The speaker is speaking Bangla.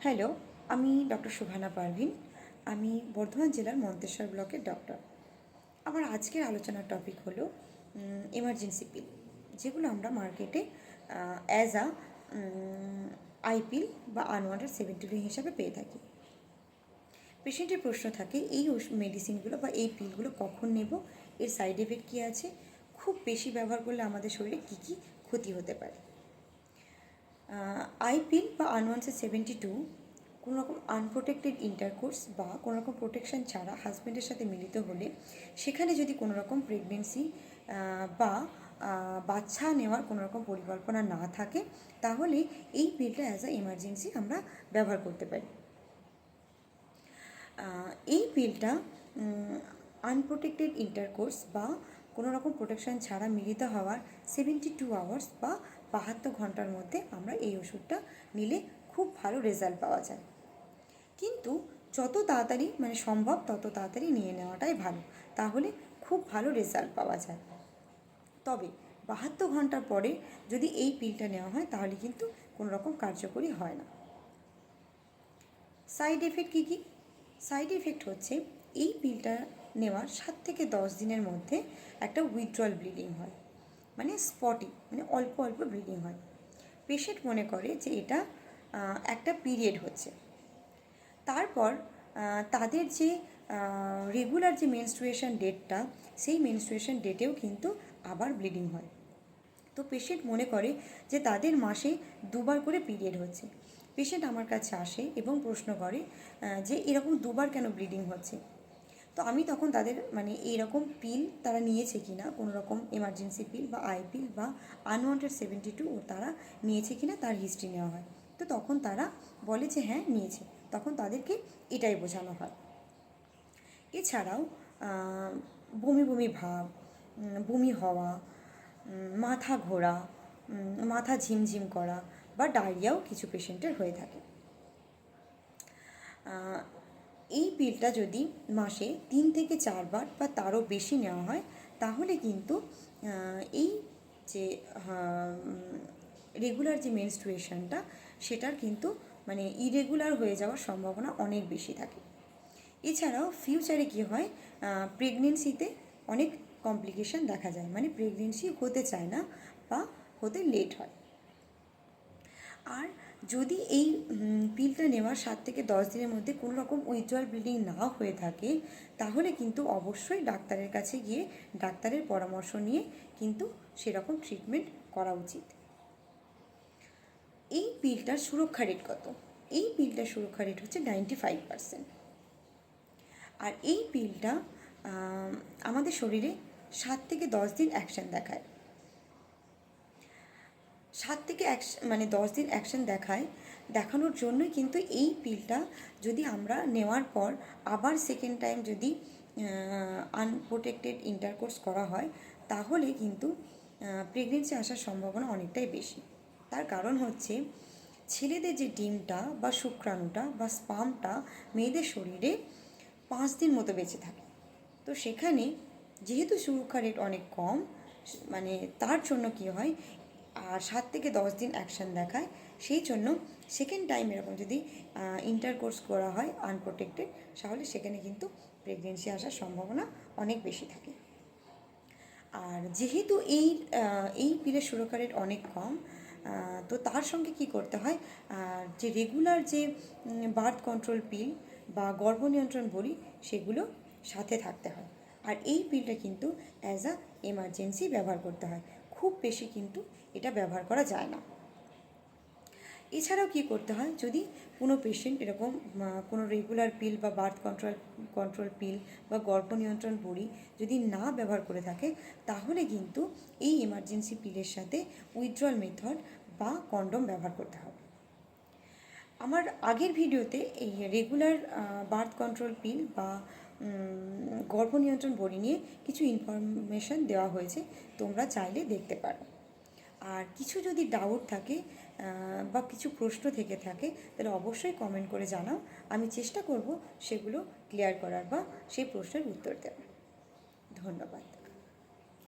হ্যালো, আমি ডক্টর শোভানা পারভিন। আমি বর্ধমান জেলার মন্তেশ্বর ব্লকের ডক্টর। আমার আজকের আলোচনার টপিক হলো এমার্জেন্সি পিল, যেগুলো আমরা মার্কেটে অ্যাজ আ আইপিল বা আনওয়ান্টেড 72 হিসাবে পেয়ে থাকি। পেশেন্টের প্রশ্ন থাকে এই মেডিসিনগুলো বা এই পিলগুলো কখন নেব, এর সাইড এফেক্ট কী আছে, খুব বেশি ব্যবহার করলে আমাদের শরীরে কী কী ক্ষতি হতে পারে। আইপিল বা আনওয়ান্টেড 72 কোনো রকম আনপ্রোটেক্টেড ইন্টারকোর্স বা কোনো রকম প্রোটেকশান ছাড়া হাজব্যান্ডের সাথে মিলিত হলে সেখানে যদি কোনো রকম প্রেগনেন্সি বা বাচ্চা নেওয়ার কোনো রকম পরিকল্পনা না থাকে, তাহলে এই পিলটা অ্যাজ আ এমার্জেন্সি আমরা ব্যবহার করতে পারি। এই পিলটা আনপ্রোটেক্টেড ইন্টারকোর্স বা কোনো রকম প্রোটেকশান ছাড়া মিলিত হওয়ার 72 আওয়ার্স বা 72 ঘন্টার মধ্যে আমরা এই ওষুধটা নিলে খুব ভালো রেজাল্ট পাওয়া যায়। কিন্তু যত তাড়াতাড়ি সম্ভব তত তাড়াতাড়ি নিয়ে নেওয়াটাই ভালো, তাহলে খুব ভালো রেজাল্ট পাওয়া যায়। তবে 72 ঘন্টার পরে যদি এই পিলটা নেওয়া হয় তাহলে কিন্তু কোনো রকম কার্যকরী হয় না। সাইড এফেক্ট কী কী? সাইড এফেক্ট হচ্ছে এই পিলটা নেওয়ার 7 থেকে 10 দিনের মধ্যে একটা উইথড্রয়াল ব্লিডিং হয়, স্পটি অল্প অল্প ব্লিডিং হয়। পেশেন্ট মনে করে যে এটা একটা পিরিয়ড হচ্ছে। তারপর তাদের যে রেগুলার যে মেনস্ট্রুয়েশন ডেটটা, সেই মেনস্ট্রুয়েশন ডেটেও কিন্তু আবার ব্লিডিং হয়। তো পেশেন্ট মনে করে যে তাদের মাসে 2বার করে পিরিয়ড হচ্ছে। পেশেন্ট আমার কাছে আসে এবং প্রশ্ন করে যে এরকম 2বার কেন ব্লিডিং হচ্ছে। তো আমি তখন তাদের এইরকম পিল তারা নিয়েছে কি না, কোনো রকম এমার্জেন্সি পিল বা আই পিল বা আনওয়ান্টেড 72 তারা নিয়েছে কি না তার হিস্ট্রি নেওয়া হয়। তো তখন তারা বলে যে হ্যাঁ নিয়েছে, তখন তাদেরকে এটাই বোঝানো হয়। এছাড়াও বমি বমি ভাব, বমি হওয়া, মাথা ঘোরা, মাথা ঝিমঝিম করা বা ডায়রিয়াও কিছু পেশেন্টের হয়ে থাকে। এই পিলটা যদি মাসে 3 থেকে 4 বার বা তারও বেশি নেওয়া হয়, তাহলে কিন্তু এই যে রেগুলার যে মেনস্ট্রুয়েশনটা সেটার কিন্তু ইরেগুলার হয়ে যাওয়ার সম্ভাবনা অনেক বেশি থাকে। এছাড়াও ফিউচারে কী হয়, প্রেগনেন্সিতে অনেক কমপ্লিকেশান দেখা যায়, প্রেগনেন্সি হতে চায় না বা হতে লেট হয়। আর যদি এই পিলটা নেওয়ার 7 থেকে 10 দিনের মধ্যে কোনো রকম উইথড্রয়াল ব্লিডিং না হয়ে থাকে, তাহলে কিন্তু অবশ্যই ডাক্তারের কাছে গিয়ে ডাক্তারের পরামর্শ নিয়ে কিন্তু সেরকম ট্রিটমেন্ট করা উচিত। এই পিলটার সুরক্ষা রেট কত? এই পিলটার সুরক্ষা রেট হচ্ছে 95%। আর এই পিলটা আমাদের শরীরে 7 থেকে 10 দিন অ্যাকশান দেখায়। 7 থেকে 10 দিন অ্যাকশান দেখানোর জন্যই কিন্তু এই পিলটা যদি আমরা নেওয়ার পর আবার সেকেন্ড টাইম যদি আনপ্রোটেক্টেড ইন্টারকোর্স করা হয়, তাহলে কিন্তু প্রেগনেন্সি আসার সম্ভাবনা অনেকটাই বেশি। তার কারণ হচ্ছে ছেলেদের যে ডিমটা বা শুক্রাণুটা বা স্পামটা মেয়েদের শরীরে 5 দিন মতো বেঁচে থাকে। তো সেখানে যেহেতু সুরক্ষা রেট অনেক কম, তার জন্য কী হয়, আর 7 থেকে 10 দিন অ্যাকশান দেখায়, সেই জন্য সেকেন্ড টাইম এরকম যদি ইন্টারকোর্স করা হয় আনপ্রোটেক্টেড, তাহলে সেখানে কিন্তু প্রেগনেন্সি আসার সম্ভাবনা অনেক বেশি থাকে। আর যেহেতু এই পিলের সুরক্ষা রেট অনেক কম, তো তার সঙ্গে কি করতে হয়, যে রেগুলার যে বার্থ কন্ট্রোল পিল বা গর্ভনিয়ন্ত্রণ বড়ি, সেগুলো সাথে থাকতে হয়। আর এই পিলটা কিন্তু অ্যাজ আ এমার্জেন্সি ব্যবহার করতে হয়, খুব বেশি কিন্তু এটা ব্যবহার করা যায় না। এছাড়াও কী করতে হয়, যদি কোনো পেশেন্ট এরকম কোনো রেগুলার পিল বা বার্থ কন্ট্রোল পিল বা গর্ভনিয়ন্ত্রণ বড়ি যদি না ব্যবহার করে থাকে, তাহলে কিন্তু এই এমার্জেন্সি পিলের সাথে উইথড্রয়াল মেথড বা কন্ডোম ব্যবহার করতে হবে। আমার আগের ভিডিওতে এই রেগুলার বার্থ কন্ট্রোল পিল বা গর্ভনিয়ন্ত্রণ বড়ি নিয়ে কিছু ইনফরমেশান দেওয়া হয়েছে, তোমরা চাইলে দেখতে পারো। আর কিছু যদি ডাউট থাকে বা কিছু প্রশ্ন থেকে থাকে, তাহলে অবশ্যই কমেন্ট করে জানাও, আমি চেষ্টা করব সেগুলো ক্লিয়ার করার বা সেই প্রশ্নের উত্তর দেওয়ার। ধন্যবাদ।